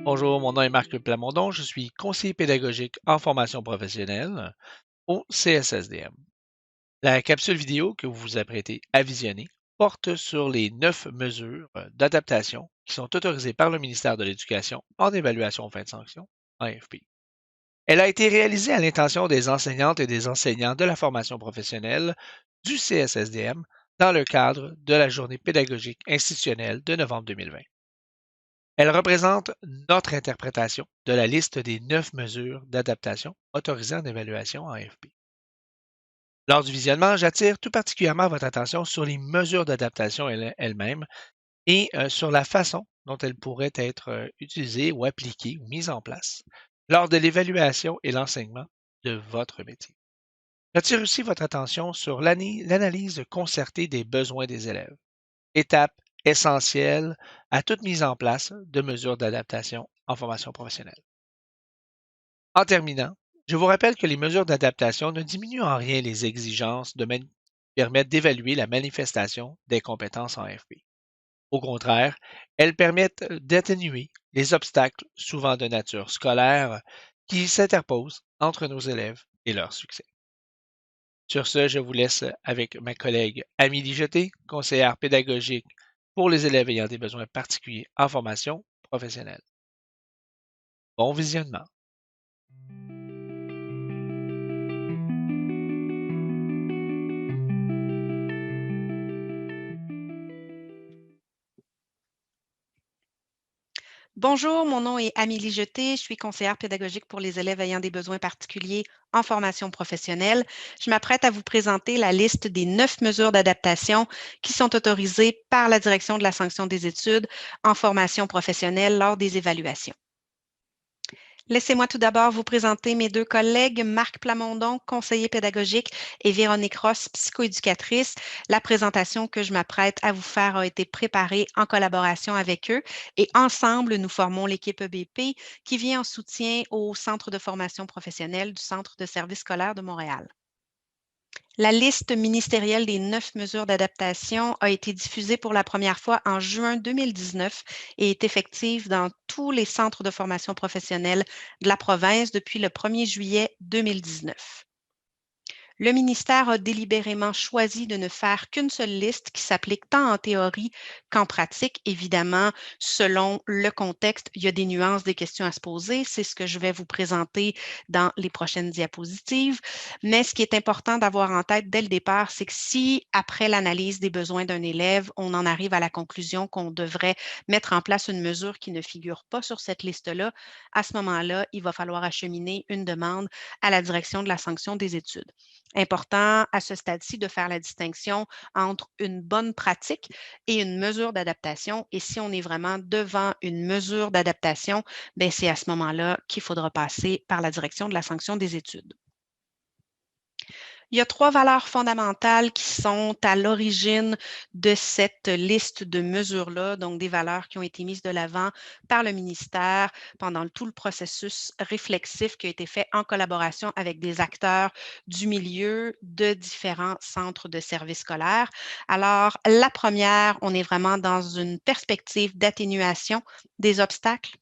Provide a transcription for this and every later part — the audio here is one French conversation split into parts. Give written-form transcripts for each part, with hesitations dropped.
Bonjour, mon nom est Marc Plamondon, je suis conseiller pédagogique en formation professionnelle au CSSDM. La capsule vidéo que vous vous apprêtez à visionner porte sur les 9 mesures d'adaptation qui sont autorisées par le ministère de l'Éducation en évaluation fin de sanction, AFP. Elle a été réalisée à l'intention des enseignantes et des enseignants de la formation professionnelle du CSSDM dans le cadre de la journée pédagogique institutionnelle de novembre 2020. Elle représente notre interprétation de la liste des 9 mesures d'adaptation autorisées en évaluation en AFP. Lors du visionnement, j'attire tout particulièrement votre attention sur les mesures d'adaptation elles-mêmes et sur la façon dont elles pourraient être utilisées ou appliquées ou mises en place lors de l'évaluation et l'enseignement de votre métier. J'attire aussi votre attention sur l'analyse concertée des besoins des élèves, étape essentielle à toute mise en place de mesures d'adaptation en formation professionnelle. En terminant, je vous rappelle que les mesures d'adaptation ne diminuent en rien les exigences permettent d'évaluer la manifestation des compétences en FP. Au contraire, elles permettent d'atténuer les obstacles, souvent de nature scolaire, qui s'interposent entre nos élèves et leur succès. Sur ce, je vous laisse avec ma collègue Amélie Jeté, conseillère pédagogique pour les élèves ayant des besoins particuliers en formation professionnelle. Bon visionnement. Bonjour, mon nom est Amélie Jeté, je suis conseillère pédagogique pour les élèves ayant des besoins particuliers en formation professionnelle. Je m'apprête à vous présenter la liste des 9 mesures d'adaptation qui sont autorisées par la Direction de la sanction des études en formation professionnelle lors des évaluations. Laissez-moi tout d'abord vous présenter mes deux collègues, Marc Plamondon, conseiller pédagogique, et Véronique Ross, psychoéducatrice. La présentation que je m'apprête à vous faire a été préparée en collaboration avec eux et ensemble, nous formons l'équipe EBP qui vient en soutien au Centre de formation professionnelle du Centre de services scolaires de Montréal. La liste ministérielle des 9 mesures d'adaptation a été diffusée pour la première fois en juin 2019 et est effective dans tous les centres de formation professionnelle de la province depuis le 1er juillet 2019. Le ministère a délibérément choisi de ne faire qu'une seule liste qui s'applique tant en théorie qu'en pratique. Évidemment, selon le contexte, il y a des nuances, des questions à se poser. C'est ce que je vais vous présenter dans les prochaines diapositives. Mais ce qui est important d'avoir en tête dès le départ, c'est que si, après l'analyse des besoins d'un élève, on en arrive à la conclusion qu'on devrait mettre en place une mesure qui ne figure pas sur cette liste-là, à ce moment-là, il va falloir acheminer une demande à la direction de la sanction des études. Important à ce stade-ci de faire la distinction entre une bonne pratique et une mesure d'adaptation. Et si on est vraiment devant une mesure d'adaptation, ben c'est à ce moment-là qu'il faudra passer par la direction de la sanction des études. Il y a 3 valeurs fondamentales qui sont à l'origine de cette liste de mesures-là, donc des valeurs qui ont été mises de l'avant par le ministère pendant tout le processus réflexif qui a été fait en collaboration avec des acteurs du milieu de différents centres de services scolaires. Alors, la première, on est vraiment dans une perspective d'atténuation des obstacles.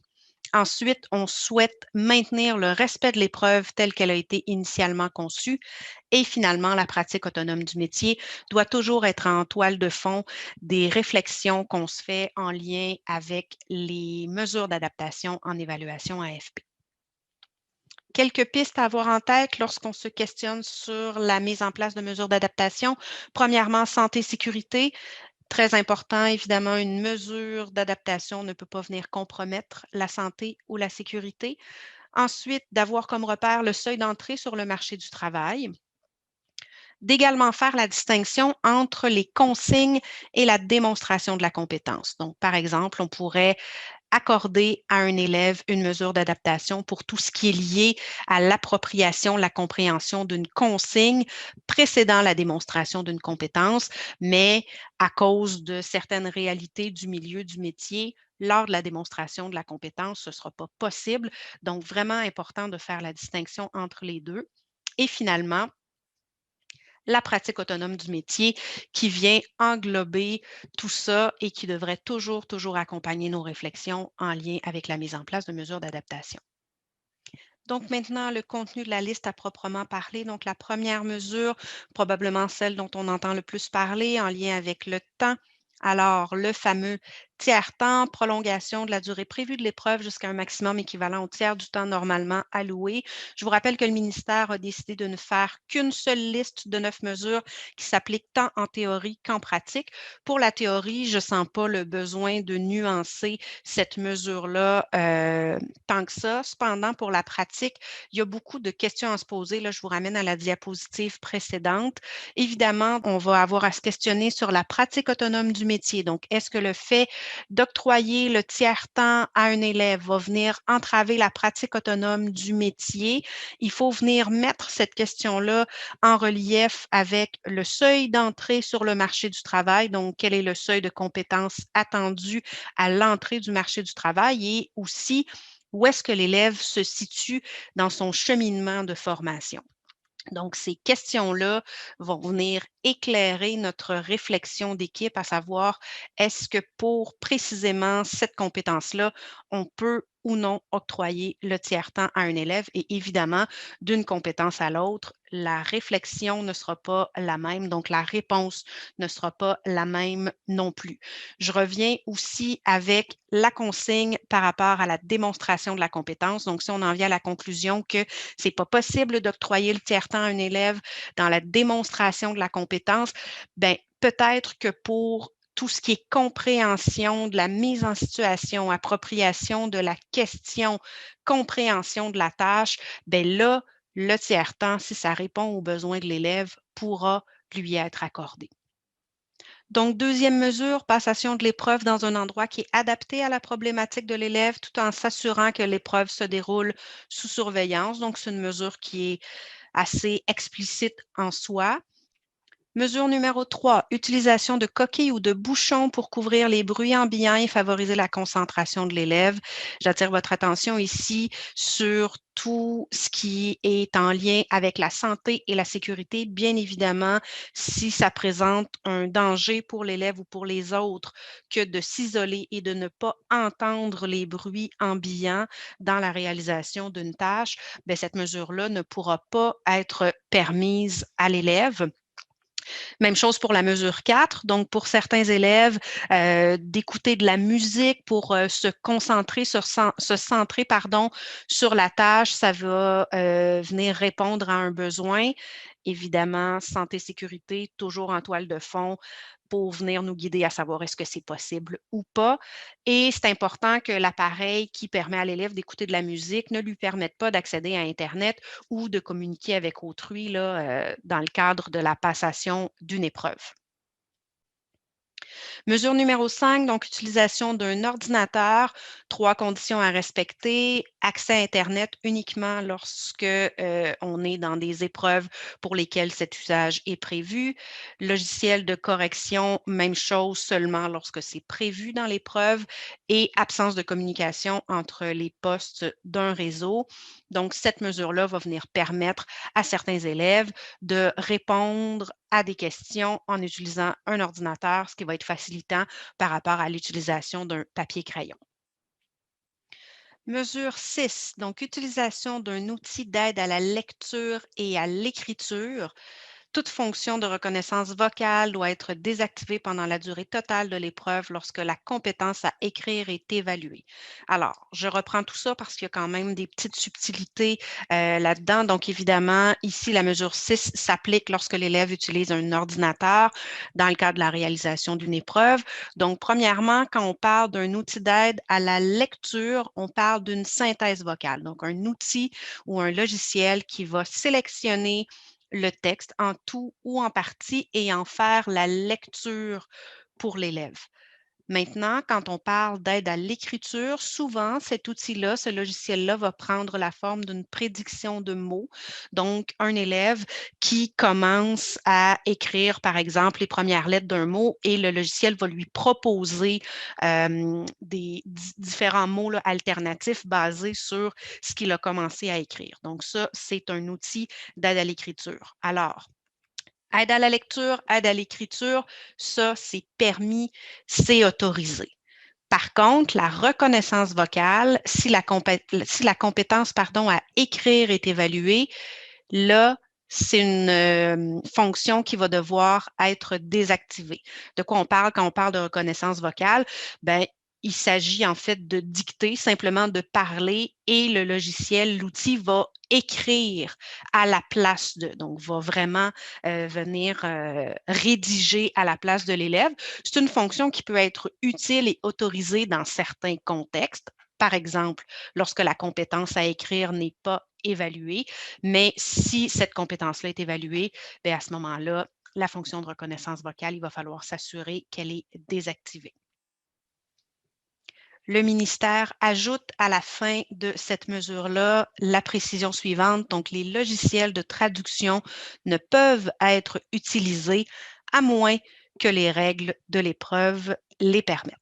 Ensuite, on souhaite maintenir le respect de l'épreuve telle qu'elle a été initialement conçue. Et finalement, la pratique autonome du métier doit toujours être en toile de fond des réflexions qu'on se fait en lien avec les mesures d'adaptation en évaluation AFP. Quelques pistes à avoir en tête lorsqu'on se questionne sur la mise en place de mesures d'adaptation. Premièrement, santé-sécurité. Très important, évidemment, une mesure d'adaptation ne peut pas venir compromettre la santé ou la sécurité. Ensuite, d'avoir comme repère le seuil d'entrée sur le marché du travail. D'également faire la distinction entre les consignes et la démonstration de la compétence. Donc, par exemple, on pourrait accorder à un élève une mesure d'adaptation pour tout ce qui est lié à l'appropriation, la compréhension d'une consigne précédant la démonstration d'une compétence, mais à cause de certaines réalités du milieu du métier, lors de la démonstration de la compétence, ce ne sera pas possible. Donc, vraiment important de faire la distinction entre les deux. Et finalement, la pratique autonome du métier qui vient englober tout ça et qui devrait toujours, toujours accompagner nos réflexions en lien avec la mise en place de mesures d'adaptation. Donc maintenant, le contenu de la liste à proprement parler. Donc la première mesure, probablement celle dont on entend le plus parler en lien avec le temps. Alors, le fameux tiers-temps, prolongation de la durée prévue de l'épreuve jusqu'à un maximum équivalent au tiers du temps normalement alloué. Je vous rappelle que le ministère a décidé de ne faire qu'une seule liste de 9 mesures qui s'applique tant en théorie qu'en pratique. Pour la théorie, je ne sens pas le besoin de nuancer cette mesure-là tant que ça. Cependant, pour la pratique, il y a beaucoup de questions à se poser. Là, je vous ramène à la diapositive précédente. Évidemment, on va avoir à se questionner sur la pratique autonome du métier. Donc, est-ce que le fait d'octroyer le tiers-temps à un élève va venir entraver la pratique autonome du métier? Il faut venir mettre cette question-là en relief avec le seuil d'entrée sur le marché du travail. Donc, quel est le seuil de compétences attendu à l'entrée du marché du travail et aussi où est-ce que l'élève se situe dans son cheminement de formation. Donc, ces questions-là vont venir éclairer notre réflexion d'équipe, à savoir est-ce que pour précisément cette compétence-là, on peut ou non octroyer le tiers-temps à un élève. Et évidemment, d'une compétence à l'autre, la réflexion ne sera pas la même, donc la réponse ne sera pas la même non plus. Je reviens aussi avec la consigne par rapport à la démonstration de la compétence. Donc, si on en vient à la conclusion que c'est pas possible d'octroyer le tiers-temps à un élève dans la démonstration de la compétence, bien, peut-être que pour tout ce qui est compréhension de la mise en situation, appropriation de la question, compréhension de la tâche, bien là, le tiers-temps, si ça répond aux besoins de l'élève, pourra lui être accordé. Donc, deuxième mesure, passation de l'épreuve dans un endroit qui est adapté à la problématique de l'élève tout en s'assurant que l'épreuve se déroule sous surveillance. Donc, c'est une mesure qui est assez explicite en soi. Mesure numéro 3, utilisation de coquilles ou de bouchons pour couvrir les bruits ambiants et favoriser la concentration de l'élève. J'attire votre attention ici sur tout ce qui est en lien avec la santé et la sécurité. Bien évidemment, si ça présente un danger pour l'élève ou pour les autres que de s'isoler et de ne pas entendre les bruits ambiants dans la réalisation d'une tâche, bien, cette mesure-là ne pourra pas être permise à l'élève. Même chose pour la mesure 4. Donc, pour certains élèves, d'écouter de la musique pour se concentrer, se centrer, pardon, sur la tâche, ça va venir répondre à un besoin. Évidemment, santé, sécurité, toujours en toile de fond pour venir nous guider à savoir est-ce que c'est possible ou pas. Et c'est important que l'appareil qui permet à l'élève d'écouter de la musique ne lui permette pas d'accéder à Internet ou de communiquer avec autrui là, dans le cadre de la passation d'une épreuve. Mesure numéro 5, donc utilisation d'un ordinateur. 3 conditions à respecter. Accès à Internet uniquement lorsque on est dans des épreuves pour lesquelles cet usage est prévu. Logiciel de correction, même chose seulement lorsque c'est prévu dans l'épreuve. Et absence de communication entre les postes d'un réseau. Donc, cette mesure-là va venir permettre à certains élèves de répondre à des questions en utilisant un ordinateur, ce qui va être facilitant par rapport à l'utilisation d'un papier-crayon. Mesure 6, donc utilisation d'un outil d'aide à la lecture et à l'écriture. Toute fonction de reconnaissance vocale doit être désactivée pendant la durée totale de l'épreuve lorsque la compétence à écrire est évaluée. Alors, je reprends tout ça parce qu'il y a quand même des petites subtilités là-dedans. Donc, évidemment, ici, la mesure 6 s'applique lorsque l'élève utilise un ordinateur dans le cadre de la réalisation d'une épreuve. Donc, premièrement, quand on parle d'un outil d'aide à la lecture, on parle d'une synthèse vocale. Donc, un outil ou un logiciel qui va sélectionner le texte en tout ou en partie et en faire la lecture pour l'élève. Maintenant, quand on parle d'aide à l'écriture, souvent cet outil-là, ce logiciel-là va prendre la forme d'une prédiction de mots. Donc, un élève qui commence à écrire, par exemple, les premières lettres d'un mot et le logiciel va lui proposer des différents mots là, alternatifs basés sur ce qu'il a commencé à écrire. Donc, ça, c'est un outil d'aide à l'écriture. Alors, Aide à la lecture, aide à l'écriture, ça, c'est permis, c'est autorisé. Par contre, la reconnaissance vocale, si la compétence à écrire est évaluée, là, c'est une fonction qui va devoir être désactivée. De quoi on parle quand on parle de reconnaissance vocale? Ben, il s'agit en fait de dicter, simplement de parler et le logiciel, l'outil va écrire à la place de, donc va vraiment venir rédiger à la place de l'élève. C'est une fonction qui peut être utile et autorisée dans certains contextes. Par exemple, lorsque la compétence à écrire n'est pas évaluée, mais si cette compétence-là est évaluée, bien, à ce moment-là, la fonction de reconnaissance vocale, il va falloir s'assurer qu'elle est désactivée. Le ministère ajoute à la fin de cette mesure-là la précision suivante. Donc, les logiciels de traduction ne peuvent être utilisés à moins que les règles de l'épreuve les permettent.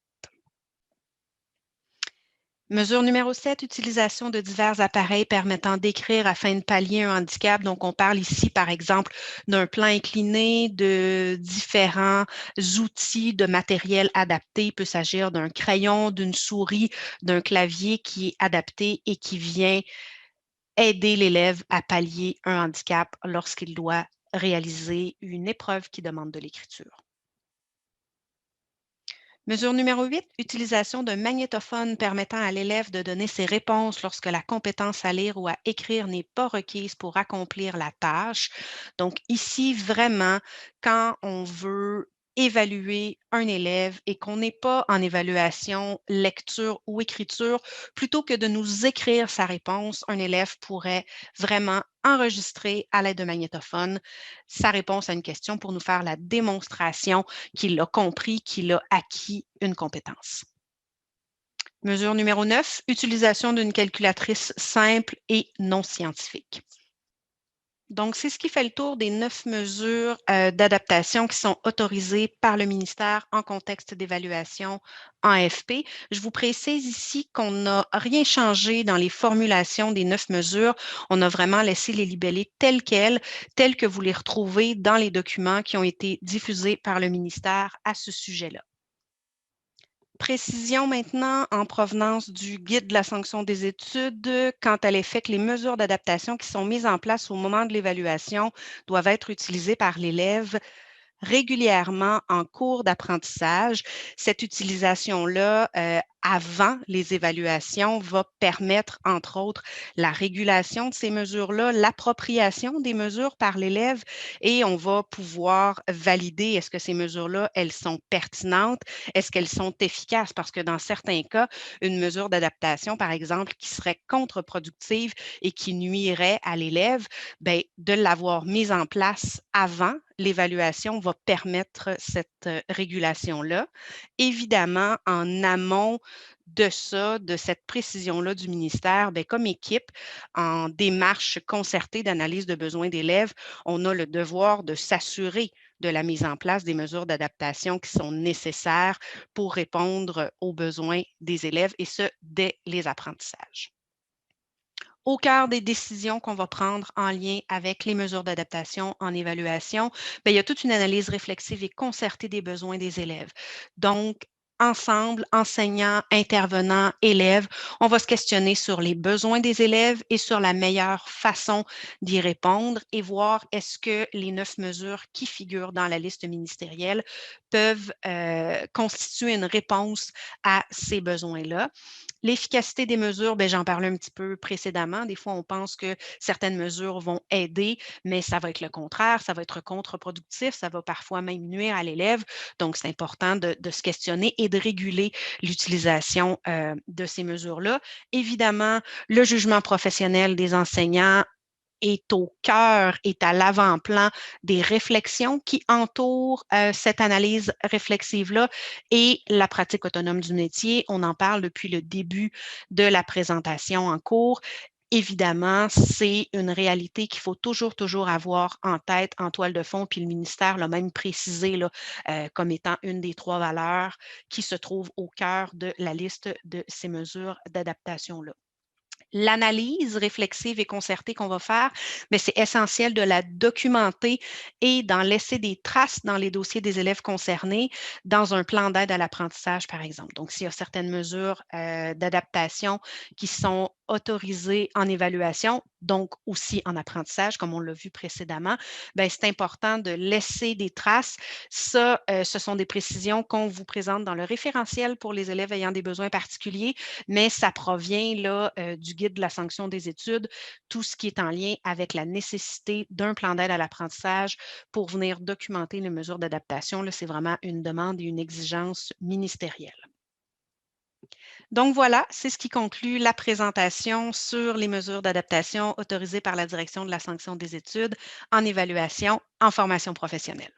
Mesure numéro 7, utilisation de divers appareils permettant d'écrire afin de pallier un handicap. Donc, on parle ici, par exemple, d'un plan incliné, de différents outils de matériel adapté. Il peut s'agir d'un crayon, d'une souris, d'un clavier qui est adapté et qui vient aider l'élève à pallier un handicap lorsqu'il doit réaliser une épreuve qui demande de l'écriture. Mesure numéro 8, utilisation d'un magnétophone permettant à l'élève de donner ses réponses lorsque la compétence à lire ou à écrire n'est pas requise pour accomplir la tâche. Donc ici, vraiment, quand on veut évaluer un élève et qu'on n'est pas en évaluation lecture ou écriture, plutôt que de nous écrire sa réponse, un élève pourrait vraiment enregistrer à l'aide de magnétophone sa réponse à une question pour nous faire la démonstration qu'il a compris, qu'il a acquis une compétence. Mesure numéro 9, utilisation d'une calculatrice simple et non scientifique. Donc, c'est ce qui fait le tour des 9 mesures d'adaptation qui sont autorisées par le ministère en contexte d'évaluation en FP. Je vous précise ici qu'on n'a rien changé dans les formulations des 9 mesures. On a vraiment laissé les libellés telles quelles, telles que vous les retrouvez dans les documents qui ont été diffusés par le ministère à ce sujet-là. Précision maintenant en provenance du guide de la sanction des études quant à l'effet que les mesures d'adaptation qui sont mises en place au moment de l'évaluation doivent être utilisées par l'élève régulièrement en cours d'apprentissage. Cette utilisation-là, avant les évaluations, va permettre, entre autres, la régulation de ces mesures-là, l'appropriation des mesures par l'élève et on va pouvoir valider est-ce que ces mesures-là, elles sont pertinentes, est-ce qu'elles sont efficaces? Parce que dans certains cas, une mesure d'adaptation, par exemple, qui serait contre-productive et qui nuirait à l'élève, bien, de l'avoir mise en place avant l'évaluation va permettre cette régulation-là. Évidemment, en amont de ça, de cette précision-là du ministère, bien, comme équipe, en démarche concertée d'analyse de besoins d'élèves, on a le devoir de s'assurer de la mise en place des mesures d'adaptation qui sont nécessaires pour répondre aux besoins des élèves et ce, dès les apprentissages. Au cœur des décisions qu'on va prendre en lien avec les mesures d'adaptation en évaluation, bien, il y a toute une analyse réflexive et concertée des besoins des élèves. Donc, ensemble, enseignants, intervenants, élèves, on va se questionner sur les besoins des élèves et sur la meilleure façon d'y répondre et voir est-ce que les 9 mesures qui figurent dans la liste ministérielle peuvent constituer une réponse à ces besoins-là. L'efficacité des mesures, bien, j'en parlais un petit peu précédemment. Des fois, on pense que certaines mesures vont aider, mais ça va être le contraire, ça va être contre-productif, ça va parfois même nuire à l'élève. Donc, c'est important de se questionner et de réguler l'utilisation de ces mesures-là. Évidemment, le jugement professionnel des enseignants est au cœur, est à l'avant-plan des réflexions qui entourent cette analyse réflexive-là et la pratique autonome du métier. On en parle depuis le début de la présentation en cours. Évidemment, c'est une réalité qu'il faut toujours avoir en tête, en toile de fond, puis le ministère l'a même précisé là, comme étant une des 3 valeurs qui se trouvent au cœur de la liste de ces mesures d'adaptation-là. L'analyse réflexive et concertée qu'on va faire, mais c'est essentiel de la documenter et d'en laisser des traces dans les dossiers des élèves concernés dans un plan d'aide à l'apprentissage, par exemple. Donc, s'il y a certaines mesures d'adaptation qui sont autorisées en évaluation, donc aussi en apprentissage, comme on l'a vu précédemment, bien, c'est important de laisser des traces. Ça, ce sont des précisions qu'on vous présente dans le référentiel pour les élèves ayant des besoins particuliers, mais ça provient là, du guide de la sanction des études, tout ce qui est en lien avec la nécessité d'un plan d'aide à l'apprentissage pour venir documenter les mesures d'adaptation. C'est vraiment une demande et une exigence ministérielle. Donc voilà, c'est ce qui conclut la présentation sur les mesures d'adaptation autorisées par la Direction de la sanction des études en évaluation en formation professionnelle.